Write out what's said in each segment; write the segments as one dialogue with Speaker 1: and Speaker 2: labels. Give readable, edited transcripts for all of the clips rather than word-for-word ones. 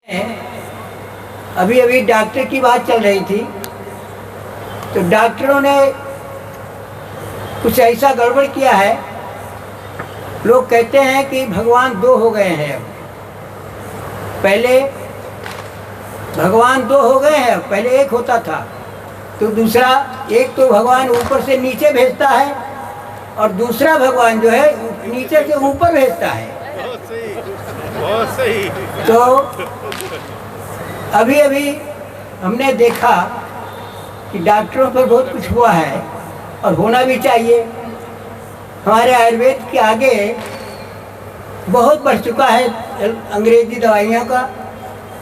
Speaker 1: अभी अभी डॉक्टर की बात चल रही थी, तो डॉक्टरों ने कुछ ऐसा गड़बड़ किया है। लोग कहते हैं कि भगवान दो हो गए हैं। अब पहले भगवान दो हो गए हैं, पहले एक होता था। तो दूसरा, एक तो भगवान ऊपर से नीचे भेजता है और दूसरा भगवान जो है नीचे से ऊपर भेजता है।
Speaker 2: बहुत सही।
Speaker 1: तो अभी अभी हमने देखा कि डॉक्टरों पर बहुत कुछ हुआ है और होना भी चाहिए। हमारे आयुर्वेद के आगे बहुत बढ़ चुका है अंग्रेजी दवाइयों का,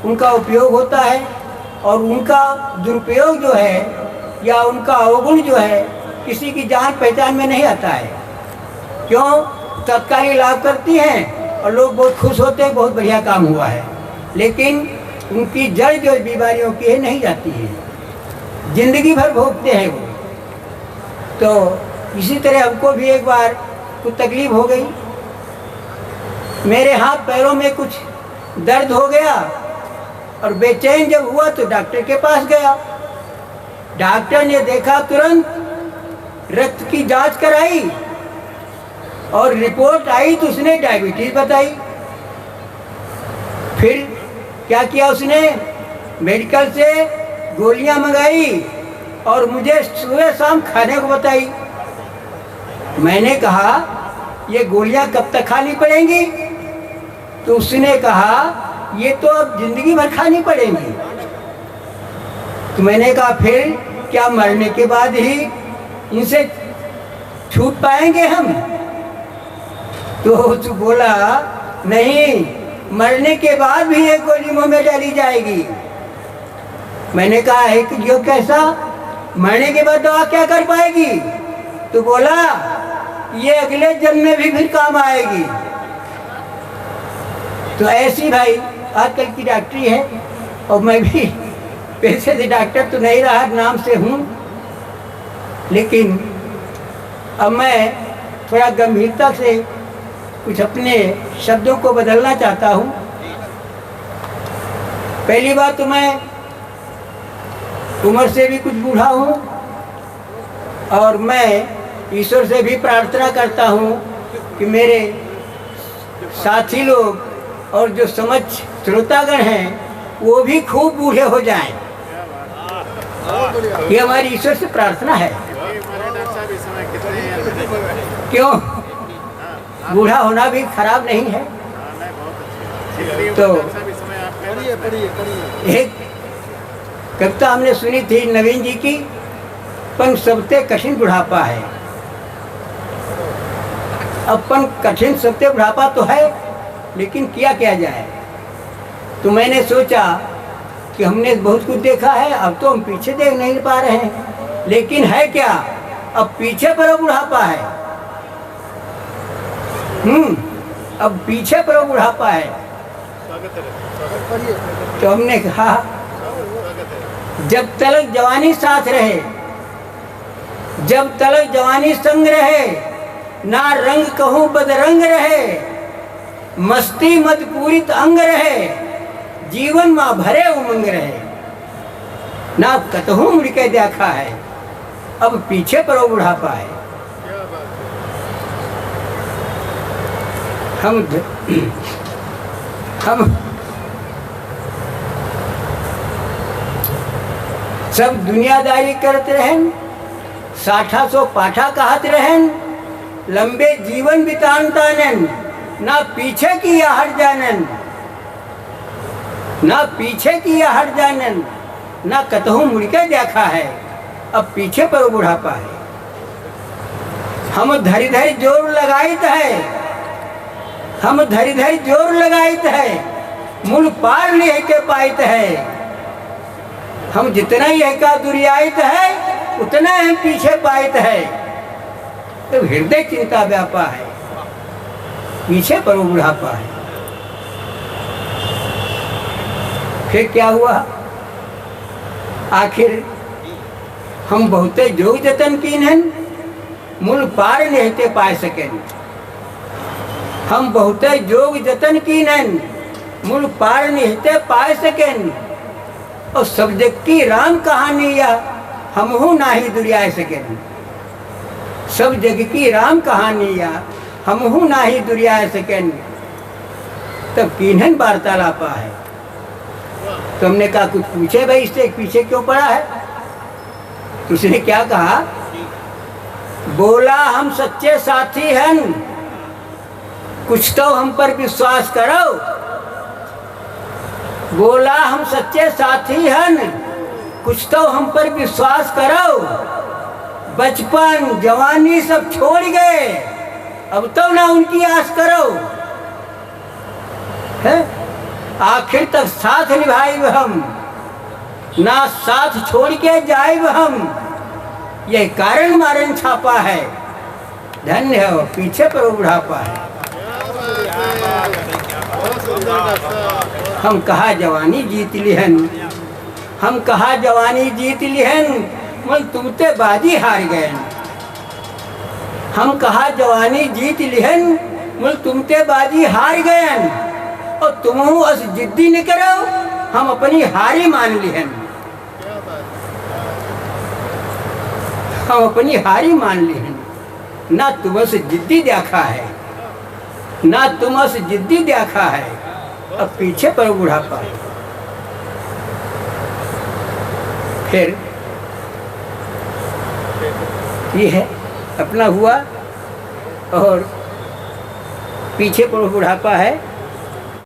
Speaker 1: उनका उपयोग होता है और उनका दुरुपयोग जो है या उनका अवगुण जो है किसी की जान पहचान में नहीं आता है। क्यों? तत्कालीन लाभ करती हैं और लोग बहुत खुश होते हैं, बहुत बढ़िया काम हुआ है, लेकिन उनकी जड़ जो बीमारियों की है नहीं जाती है, जिंदगी भर भोगते हैं वो। तो इसी तरह हमको भी एक बार कुछ तकलीफ हो गई, मेरे हाथ पैरों में कुछ दर्द हो गया और बेचैन जब हुआ तो डॉक्टर के पास गया। डॉक्टर ने देखा, तुरंत रक्त की जांच कराई और रिपोर्ट आई तो उसने डायबिटीज बताई। फिर क्या किया उसने, मेडिकल से गोलियां मंगाई और मुझे सुबह शाम खाने को बताई। मैंने कहा ये गोलियां कब तक खानी पड़ेंगी? तो उसने कहा ये तो अब जिंदगी भर खानी पड़ेंगी। तो मैंने कहा फिर क्या मरने के बाद ही इनसे छूट पाएंगे हम? तो बोला नहीं, मरने के बाद भी एक गोली मुंह में डाली जाएगी। मैंने कहा है कि जो कैसा, मरने के बाद दवा क्या कर पाएगी? तो बोला ये अगले जन्म में भी फिर काम आएगी। तो ऐसी भाई आजकल की डॉक्टरी है। और मैं भी पैसे से डॉक्टर तो नहीं रहा, नाम से हूँ, लेकिन अब मैं थोड़ा गंभीरता से कुछ अपने शब्दों को बदलना चाहता हूँ। पहली बात तो मैं उम्र से भी कुछ बूढ़ा हूँ और मैं ईश्वर से भी प्रार्थना करता हूँ कि मेरे साथी लोग और जो समझ श्रोतागण हैं वो भी खूब बूढ़े हो जाएं। ये हमारी ईश्वर से प्रार्थना है। क्यों? बूढ़ा होना भी खराब नहीं है। तो एक कविता हमने सुनी थी नवीन जी की, पन सबसे कठिन बुढ़ापा है। अपन कठिन सबसे बुढ़ापा तो है, लेकिन किया क्या जाए? तो मैंने सोचा कि हमने बहुत कुछ देखा है, अब तो हम पीछे देख नहीं पा रहे हैं, लेकिन है क्या, अब पीछे पर बुढ़ापा है। अब पीछे पर बुढ़ापा है। तो हमने कहा जब तलक जवानी साथ रहे, जब तलक जवानी संग रहे, ना रंग कहूँ बदरंग रहे, मस्ती मद पूरित अंग रहे, जीवन माँ भरे उमंग रहे, ना कतहूँ मुड़ के देखा है, अब पीछे पर बुढ़ापा है। हम सब दुनियादारी करते रहें, साठा सो पाठा कहत रहें, लंबे जीवन बितान तानन, ना पीछे की या हट जानन, ना पीछे की या हट जानन, ना कतहूँ मुड़ के देखा है, अब पीछे पर बुढ़ापा है। हम धरी धरी जोर लगाइत है, हम धरी धरी जोर लगाइत है, मूल पार ले के पाइत है। हम जितना ही का दुरियाइत है उतना हम पीछे पाइत है। तो हृदय चिंता व्यापा है, पीछे पर बुढ़ापा है। फिर क्या हुआ? आखिर हम बहुते जोग जतन कीन्हन, मूल पार नहीं पाए सकें। हम बहुते जोग जतन कीन्हन, मूल पार निहिते पाए सकें, और सब जग की राम कहानी या हमहू नाही दुरियाए सकें। सब जग की राम कहानी या हमहू नाही दुरियाए सकें, तब किन्हन वार्तालापा है। तो हमने कहा कुछ पूछे भाई, इससे पीछे क्यों पड़ा है? तो उसने क्या कहा? बोला हम सच्चे साथी हैं, कुछ तो हम पर विश्वास करो। बोला हम सच्चे साथी हैं, कुछ तो हम पर विश्वास करो। बचपन जवानी सब छोड़ गए, अब तो ना उनकी आस करो। है आखिर तक साथ निभाइब हम, ना साथ छोड़ के जाइब हम। यह कारण मारन छापा है, धन्य हो पीछे पर बुढ़ापा है। हम कहा जवानी जीत लिहन, हम कहा जवानी जीत लिहन, मल तुमते बाजी हार गए। हम कहा जवानी जीत लिहन, मल तुमते बाजी हार गए। और तुमहू अस जिद्दी न करो, हम अपनी हारी मान लिहन। हम अपनी हारी मान लिहन। ना तुम से जिद्दी देखा है, ना तुम से जिद्दी देखा है, अब पीछे पर बुढ़ापा है। फिर ये है अपना हुआ और पीछे पर बुढ़ापा है।